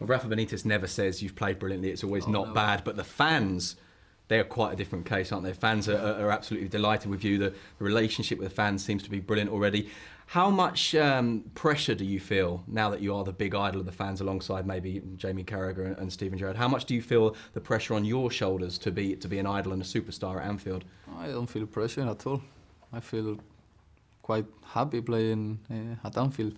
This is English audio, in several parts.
Well, Rafa Benitez never says you've played brilliantly, it's always not never. bad, but the fans, they're quite a different case, aren't they? Fans are absolutely delighted with you. The relationship with the fans seems to be brilliant already. How much pressure do you feel now that you are the big idol of the fans alongside maybe Jamie Carragher and Steven Gerrard? How much do you feel the pressure on your shoulders to be an idol and a superstar at Anfield? I don't feel pressure at all. I feel quite happy playing at Anfield.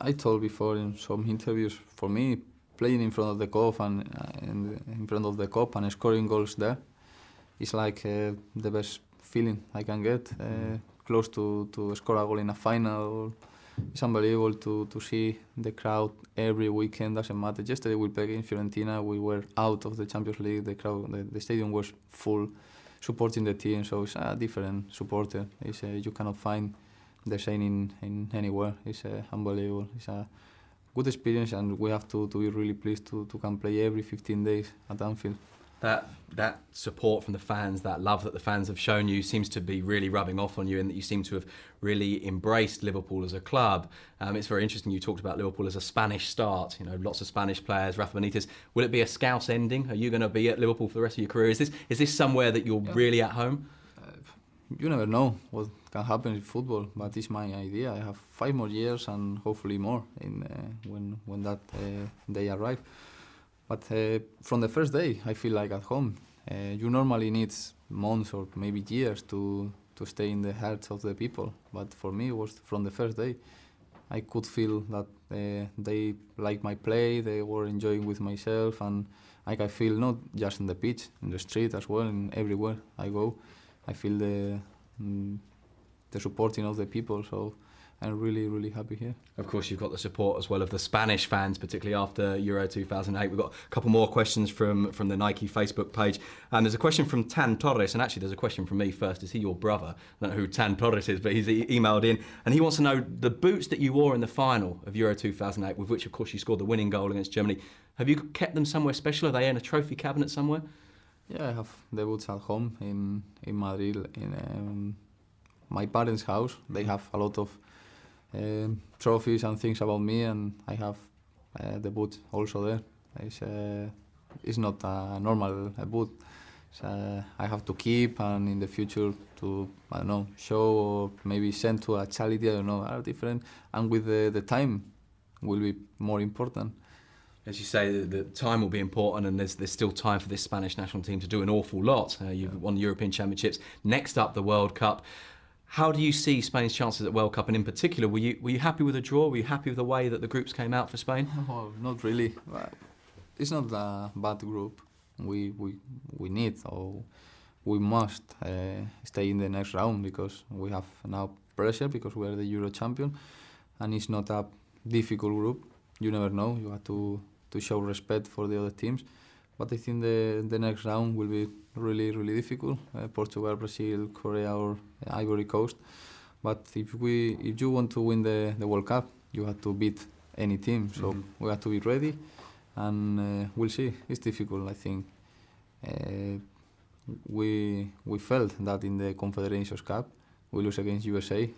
I told before in some interviews, for me, playing in front of the Cop and in front of the Cop and scoring goals there is like the best feeling I can get. Close to score a goal in a final. It's unbelievable to see the crowd every weekend. Doesn't matter. Yesterday we played in Fiorentina. We were out of the Champions League. The crowd, the stadium was full, supporting the team. So it's a different supporter. It's you cannot find the same in anywhere. It's unbelievable. It's a good experience, and we have to be really pleased to come play every 15 days at Anfield. That support from the fans, that love that the fans have shown you seems to be really rubbing off on you, and that you seem to have really embraced Liverpool as a club. It's very interesting you talked about Liverpool as a Spanish start, you know, lots of Spanish players, Rafa Benitez. Will it be a Scouse ending? Are you going to be at Liverpool for the rest of your career? Is this somewhere that you're really at home? You never know what can happen in football, but it's my idea. I have 5 more years and hopefully more when that day arrives. But from the first day, I feel like at home. You normally need months or maybe years to stay in the hearts of the people. But for me, it was from the first day. I could feel that they like my play, they were enjoying with myself, and I can feel not just in the pitch, in the street as well, and everywhere I go. I feel the supporting of the people, so I'm really, really happy here. Of course, you've got the support as well of the Spanish fans, particularly after Euro 2008. We've got a couple more questions from the Nike Facebook page. And there's a question from Tan Torres, and actually there's a question from me first. Is he your brother? I don't know who Tan Torres is, but he's emailed in, and he wants to know the boots that you wore in the final of Euro 2008, with which, of course, you scored the winning goal against Germany. Have you kept them somewhere special? Are they in a trophy cabinet somewhere? Yeah, I have the boots at home in Madrid, in my parents' house. They have a lot of trophies and things about me, and I have the boot also there. It's not a normal boot. I have to keep, and in the future to, I don't know, show or maybe send to a charity, I don't know, are different. And with the time will be more important. As you say, the time will be important, and there's still time for this Spanish national team to do an awful lot. You've won the European Championships. Next up, the World Cup. How do you see Spain's chances at World Cup, and in particular, were you happy with the draw? Were you happy with the way that the groups came out for Spain? Oh, not really. It's not a bad group. We need, or we must stay in the next round, because we have now pressure because we are the Euro champion, and it's not a difficult group. You never know. You have to show respect for the other teams. But I think the next round will be really, really difficult. Portugal, Brazil, Korea, or Ivory Coast. But if you want to win the World Cup, you have to beat any team. So we have to be ready, and we'll see. It's difficult, I think. We felt that in the Confederations Cup we lose against USA,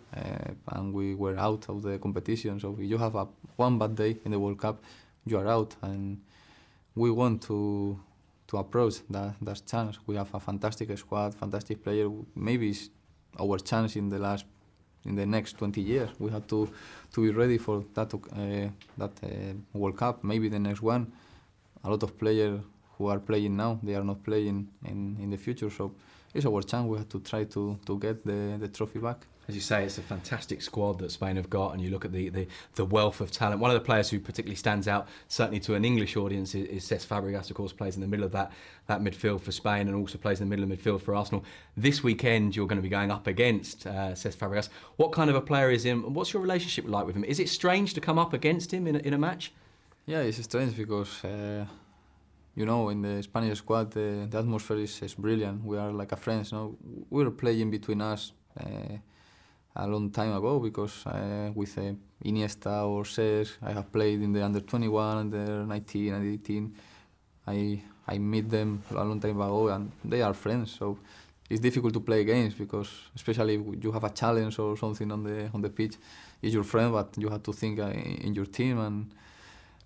and we were out of the competition. So if you have one bad day in the World Cup, you are out. And we want to approach that chance. We have a fantastic squad, fantastic player. Maybe it's our chance in the next 20 years. We have to be ready for that World Cup. Maybe the next one. A lot of players who are playing now, they are not playing in the future. So it's our chance. We have to try to get the trophy back. As you say, it's a fantastic squad that Spain have got, and you look at the wealth of talent. One of the players who particularly stands out, certainly to an English audience, is Cesc Fabregas. Of course, plays in the middle of that midfield for Spain, and also plays in the middle of midfield for Arsenal. This weekend, you're going to be going up against Cesc Fabregas. What kind of a player is him? What's your relationship like with him? Is it strange to come up against him in a match? Yeah, it's strange because you know, in the Spanish squad, the atmosphere is brilliant. We are like a friends. You know? We were playing between us a long time ago, because with Iniesta or Cesc, I have played in the under-21, under-19 and 18. I meet them a long time ago, and they are friends. So it's difficult to play against, because especially if you have a challenge or something on the pitch, it's your friend, but you have to think in your team. And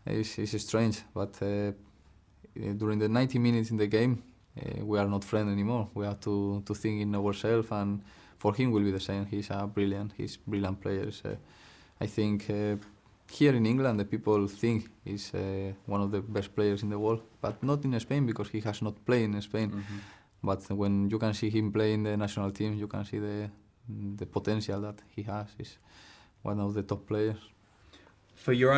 it's strange, but during the 90 minutes in the game, we are not friends anymore. We have to think in ourselves, and for him will be the same. He's brilliant player. I think here in England the people think he's one of the best players in the world, but not in Spain because he has not played in Spain. Mm-hmm. But when you can see him play in the national team, you can see the potential that he has. He's one of the top players. From your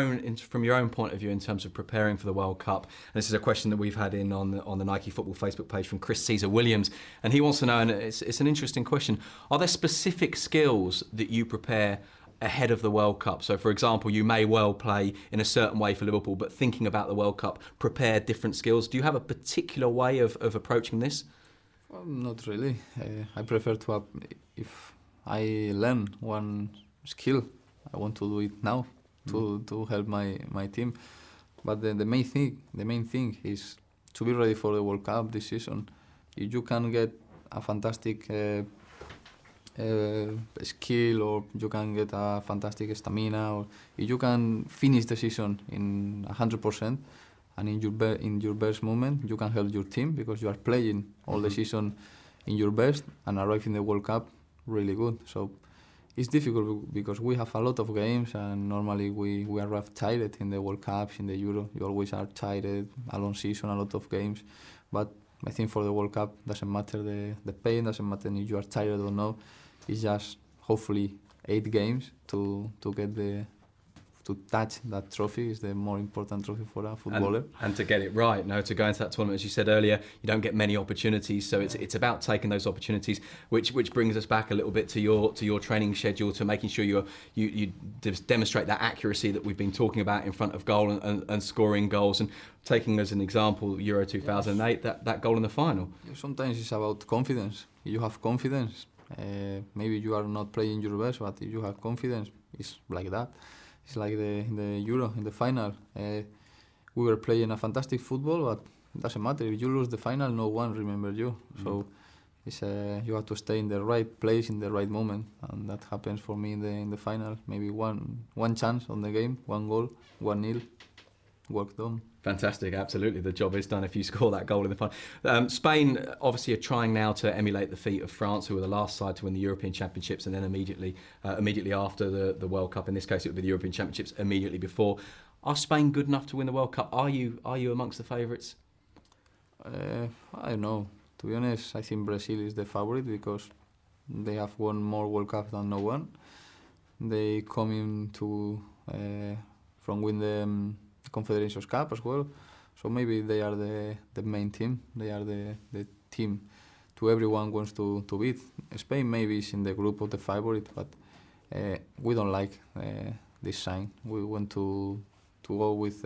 own point of view, in terms of preparing for the World Cup, and this is a question that we've had in on the Nike Football Facebook page from Chris Caesar Williams, and he wants to know, and it's an interesting question: are there specific skills that you prepare ahead of the World Cup? So, for example, you may well play in a certain way for Liverpool, but thinking about the World Cup, prepare different skills. Do you have a particular way of approaching this? Well, not really. I prefer to have, if I learn one skill, I want to do it now. To help my team, but the main thing is to be ready for the World Cup this season. If you can get a fantastic skill, or you can get a fantastic stamina, or if you can finish the season in 100% and in your best moment, you can help your team because you are playing all the season in your best and arrive in the World Cup really good. So it's difficult because we have a lot of games, and normally we arrive tired in the World Cups, in the Euro. You always are tired, a long season, a lot of games. But I think for the World Cup, doesn't matter the pain, doesn't matter if you are tired or not. It's just hopefully 8 games to to touch that trophy is the more important trophy for a footballer. And to get it right, to go into that tournament, as you said earlier, you don't get many opportunities, so it's about taking those opportunities, which brings us back a little bit to your training schedule, to making sure you demonstrate that accuracy that we've been talking about in front of goal and scoring goals, and taking as an example Euro 2008, that goal in the final. Sometimes it's about confidence. If you have confidence, maybe you are not playing your best, but if you have confidence, it's like that. It's like in the Euro, in the final. We were playing a fantastic football, but it doesn't matter. If you lose the final, no one remembers you. So it's, you have to stay in the right place in the right moment, and that happens for me in the final. Maybe one chance on the game, one goal, 1-0, work done. Fantastic, absolutely. The job is done if you score that goal in the final. Spain obviously are trying now to emulate the feat of France, who were the last side to win the European Championships, and then immediately after the World Cup, in this case it would be the European Championships immediately before. Are Spain good enough to win the World Cup? Are you amongst the favourites? I don't know. To be honest, I think Brazil is the favourite because they have won more World Cups than no one. They come from win the Confederations Cup as well, so maybe they are the main team. They are the team to everyone wants to beat. Spain maybe is in the group of the favorite, but we don't like this sign. We want to go with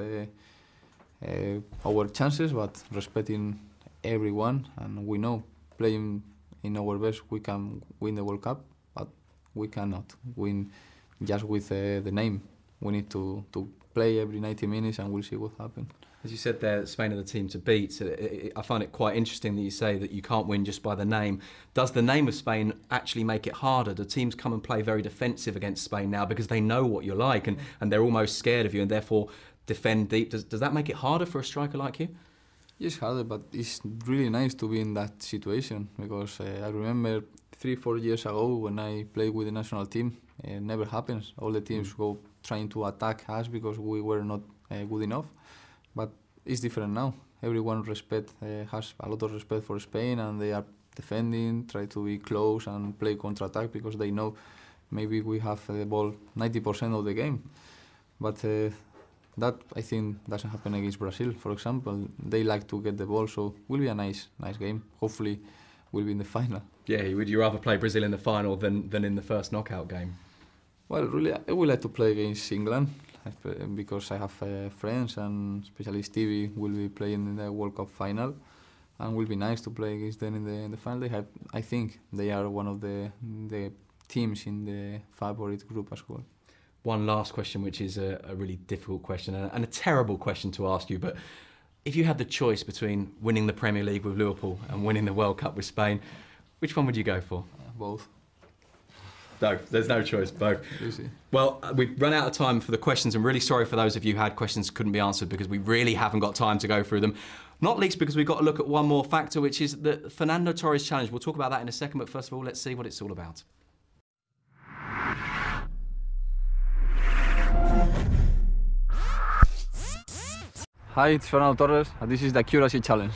our chances, but respecting everyone, and we know playing in our best we can win the World Cup, but we cannot win just with the name. We need to play every 90 minutes and we'll see what happens. As you said there, Spain are the team to beat. I find it quite interesting that you say that you can't win just by the name. Does the name of Spain actually make it harder? Do teams come and play very defensive against Spain now because they know what you're like, and they're almost scared of you and therefore defend deep? Does that make it harder for a striker like you? It's harder, but it's really nice to be in that situation because I remember 3-4 years ago when I played with the national team, it never happens. All the teams go trying to attack us because we were not good enough. But it's different now. Everyone has a lot of respect for Spain, and they are defending, try to be close and play counter-attack because they know maybe we have the ball 90% of the game. But that, I think, doesn't happen against Brazil, for example. They like to get the ball, so it will be a nice game. Hopefully, we'll be in the final. Yeah, would you rather play Brazil in the final than in the first knockout game? Well, really, I would like to play against England because I have friends, and especially Stevie will be playing in the World Cup final, and it will be nice to play against them in the final. I think they are one of the teams in the favorite group as well. One last question, which is a really difficult question and a terrible question to ask you, but if you had the choice between winning the Premier League with Liverpool and winning the World Cup with Spain, which one would you go for? Both. No, there's no choice, both. Easy. Well, we've run out of time for the questions. I'm really sorry for those of you who had questions couldn't be answered because we really haven't got time to go through them. Not least because we've got to look at one more factor, which is the Fernando Torres challenge. We'll talk about that in a second, but first of all, let's see what it's all about. Hi, it's Fernando Torres, and this is the accuracy challenge.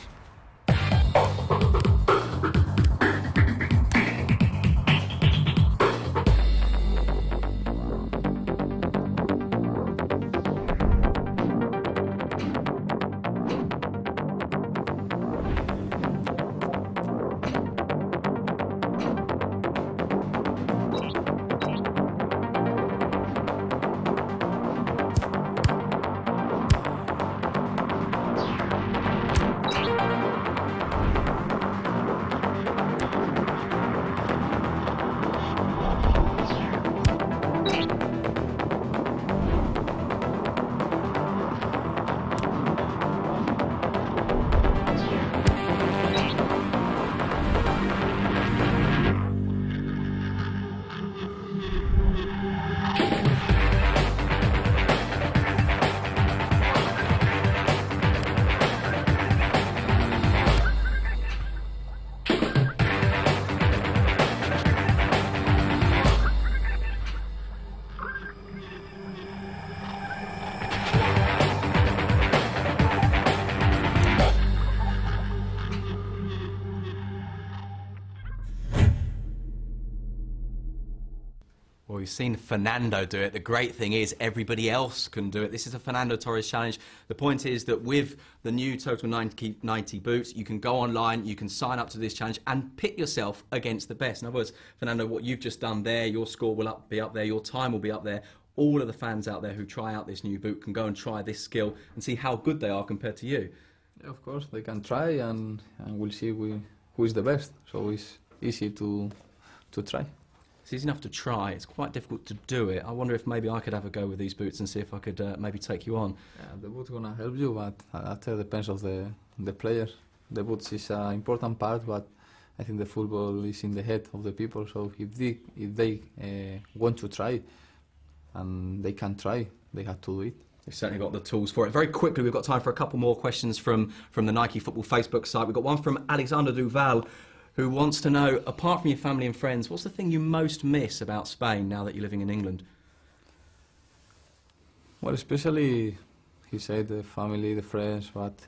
Well, we've seen Fernando do it. The great thing is everybody else can do it. This is a Fernando Torres challenge. The point is that with the new Total 90 boots, you can go online, you can sign up to this challenge and pit yourself against the best. In other words, Fernando, what you've just done there, your score will be up there, your time will be up there. All of the fans out there who try out this new boot can go and try this skill and see how good they are compared to you. Yeah, of course, they can try and we'll see who is the best. So it's easy to try. It's easy enough to try, it's quite difficult to do it. I wonder if maybe I could have a go with these boots and see if I could maybe take you on. Yeah, the boot's gonna help you, but that depends of the player. The boots is an important part, but I think the football is in the head of the people. So if they want to try, and they can try, they have to do it. We've certainly got the tools for it. Very quickly, we've got time for a couple more questions from the Nike Football Facebook site. We've got one from Alexander Duval, who wants to know, apart from your family and friends, what's the thing you most miss about Spain now that you're living in England? Well, especially, he said, the family, the friends, but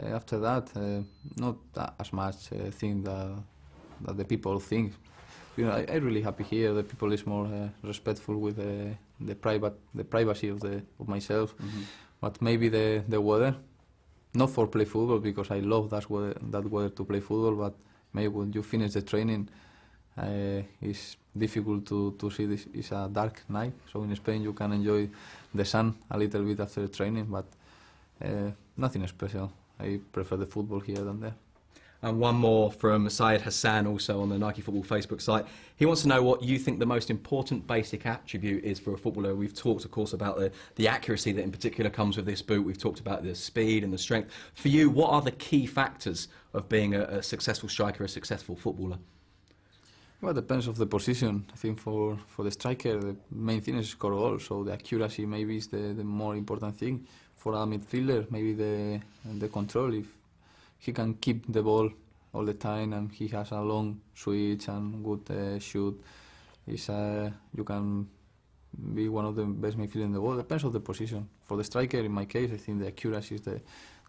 after that, not that as much thing that the people think. You know, I'm really happy here. The people is more respectful with the privacy of myself. Mm-hmm. But maybe the weather. Not for play football, because I love that weather to play football, but maybe when you finish the training, it's difficult to see this. It's a dark night, so in Spain you can enjoy the sun a little bit after the training, but nothing special. I prefer the football here than there. And one more from Syed Hassan, also on the Nike Football Facebook site. He wants to know what you think the most important basic attribute is for a footballer. We've talked, of course, about the accuracy that in particular comes with this boot. We've talked about the speed and the strength. For you, what are the key factors of being a successful striker, a successful footballer? Well, it depends of the position. I think for the striker, the main thing is to score goals, so the accuracy maybe is the more important thing. For a midfielder, maybe the control. If he can keep the ball all the time and he has a long switch and good shoot, you can be one of the best midfielders in the world. Depends on the position. For the striker, in my case, I think the accuracy is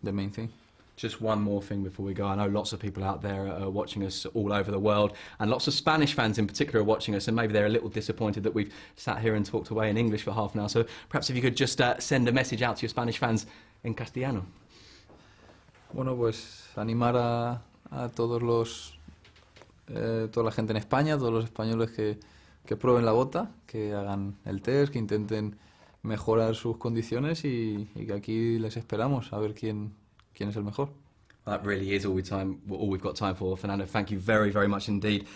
the main thing. Just one more thing before we go. I know lots of people out there are watching us all over the world, and lots of Spanish fans in particular are watching us, and maybe they're a little disappointed that we've sat here and talked away in English for half an hour. So perhaps if you could just send a message out to your Spanish fans in castellano. Bueno, pues animar a todos toda la gente en España, todos los españoles que prueben la bota, que hagan el test, que intenten mejorar sus condiciones y que aquí les esperamos a ver quién es el mejor. That really is all we've got time for, Fernando. Thank you very, very much indeed.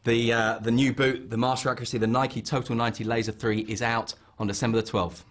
The new boot, the master accuracy, the Nike Total 90 Laser 3 is out on December the 12th.